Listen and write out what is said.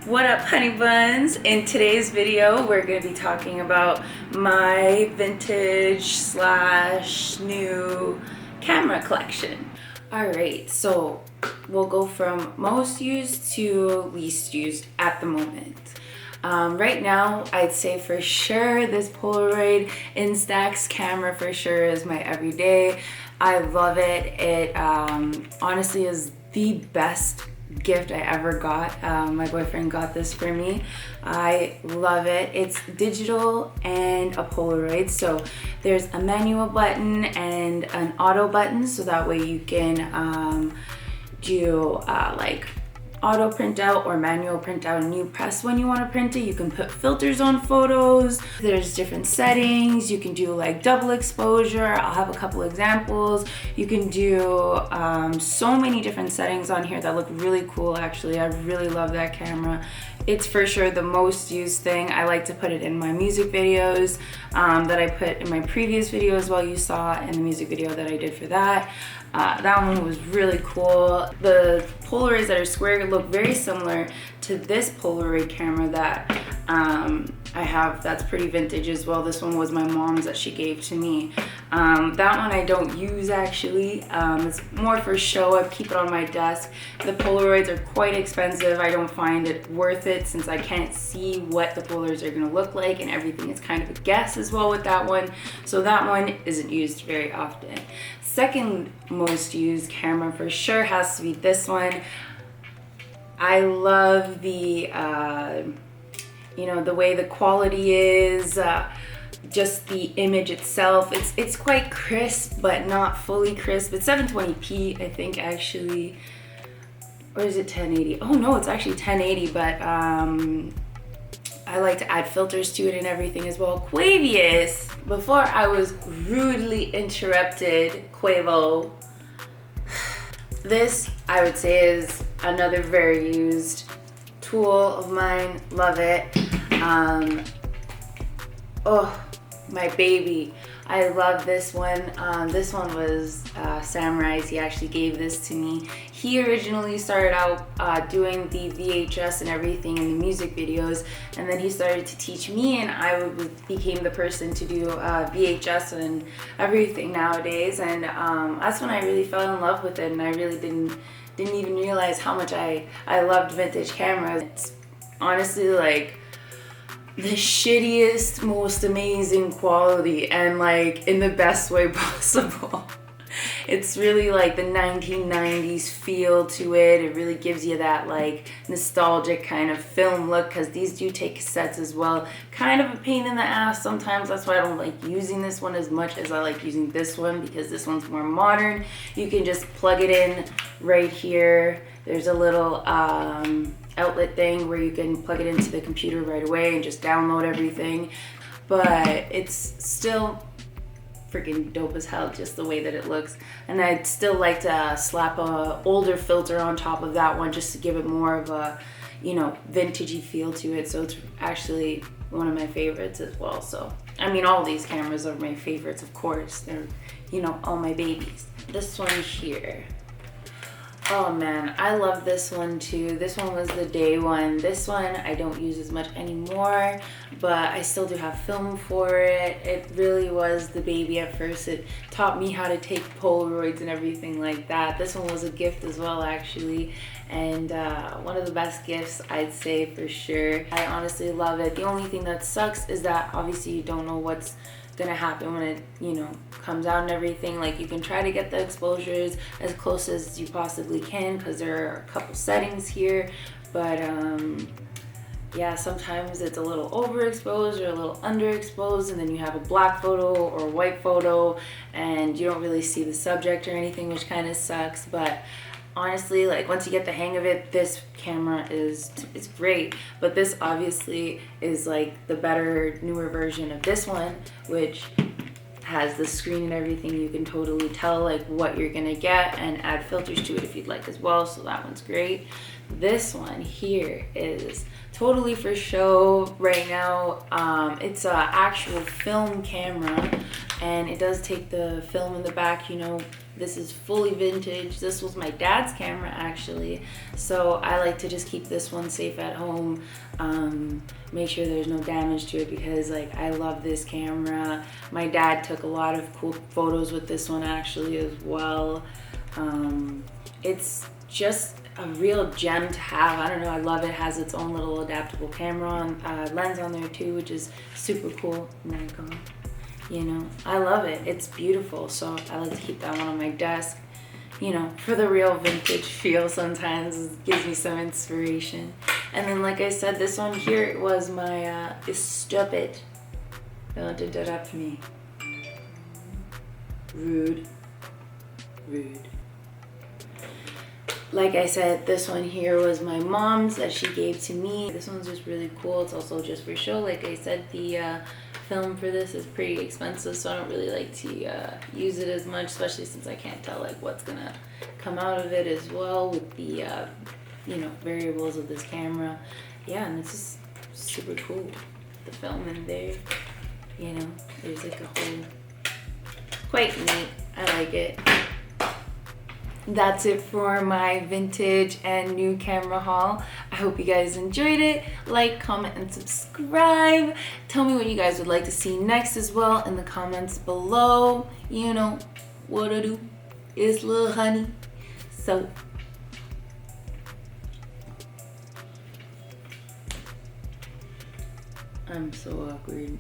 What up, honey buns? In today's video, we're going to be talking about my vintage slash new camera collection. Alright, so we'll go from most used to least used at the moment. Right now, I'd say for sure this Polaroid Instax camera for sure is my everyday. I love it. It honestly is the best gift I ever got. My boyfriend got this for me. I love it. It's digital and a Polaroid, so there's a manual button and an auto button, so that way you can do like auto print out or manual print out, and you press when you want to print it. You can put filters on photos. There's different settings. You can do like double exposure. I'll have a couple examples. You can do so many different settings on here that look really cool. Actually, I really love that camera. It's for sure the most used thing. I like to put it in my music videos that I put in my previous video as well. You saw in the music video that I did for that. That one was really cool. The Polaroids that are square look very similar to this Polaroid camera that I have that's pretty vintage as well. This one was my mom's that she gave to me. That one I don't use actually. It's more for show. I keep it on my desk. The Polaroids are quite expensive. I don't find it worth it since I can't see what the Polaroids are going to look like, and everything is kind of a guess as well with that one. So that one isn't used very often. Second most used camera for sure has to be this one. I love the the way the quality is, just the image itself. It's quite crisp, but not fully crisp. It's 720p, I think, actually. Or is it 1080? Oh no, it's actually 1080, but I like to add filters to it and everything as well. Quavious, before I was rudely interrupted, Quavo. This, I would say, is another very used tool of mine. Love it. Oh, my baby. I love this one. This one was Samurai's. He actually gave this to me. He originally started out doing the VHS and everything in the music videos, and then he started to teach me, and I became the person to do VHS and everything nowadays. And that's when I really fell in love with it, and I really didn't even realize how much I loved vintage cameras. It's honestly like the shittiest, most amazing quality, and like in the best way possible. It's really like the 1990s feel to it. It really gives you that like nostalgic kind of film look, because these do take cassettes as well. Kind of a pain in the ass sometimes. That's why I don't like using this one as much as I like using this one, because this one's more modern. You can just plug it in right here. There's a little outlet thing where you can plug it into the computer right away and just download everything. But it's still freaking dope as hell, just the way that it looks. And I'd still like to slap a older filter on top of that one just to give it more of a, vintagey feel to it. So it's actually one of my favorites as well. So I mean, all these cameras are my favorites, of course. They're all my babies. This one here, oh man, I love this one too. This one was the day one. This one I don't use as much anymore, but I still do have film for it. It really was the baby at first. It taught me how to take Polaroids and everything like that. This one was a gift as well, actually, and one of the best gifts, I'd say, for sure. I honestly love it. The only thing that sucks is that obviously you don't know what's gonna happen when it comes out and everything. Like, you can try to get the exposures as close as you possibly can, because there are a couple settings here, but yeah, sometimes it's a little overexposed or a little underexposed, and then you have a black photo or a white photo and you don't really see the subject or anything, which kind of sucks. But honestly, like, once you get the hang of it, this camera it's great. But this obviously is like the better, newer version of this one, which has the screen and everything. You can totally tell like what you're gonna get and add filters to it if you'd like as well, so that one's great. This one here is totally for show right now. It's a actual film camera, and it does take the film in the back, This is fully vintage. This was my dad's camera actually, so I like to just keep this one safe at home, make sure there's no damage to it, because like I love this camera. My dad took a lot of cool photos with this one actually as well. It's just a real gem to have. I don't know, I love it. It has its own little adaptable camera on, lens on there too, which is super cool. Nikon, you know, I love it. It's beautiful, so I like to keep that one on my desk, you know, for the real vintage feel. Sometimes it gives me some inspiration. And then like I said, this one here was my stupid. Don't interrupt me. Rude. Like I said, this one here was my mom's that she gave to me. This one's just really cool. It's also just for show. Like I said, the film for this is pretty expensive, so I don't really like to use it as much, especially since I can't tell like what's gonna come out of it as well with the you know, variables of this camera. Yeah, and this is super cool. The film in there, you know, there's like a whole, quite neat. I like it. That's it for my vintage and new camera haul. I hope you guys enjoyed it. Like, comment, and subscribe. Tell me what you guys would like to see next as well in the comments below. You know what to do. It's little honey. So I'm so awkward.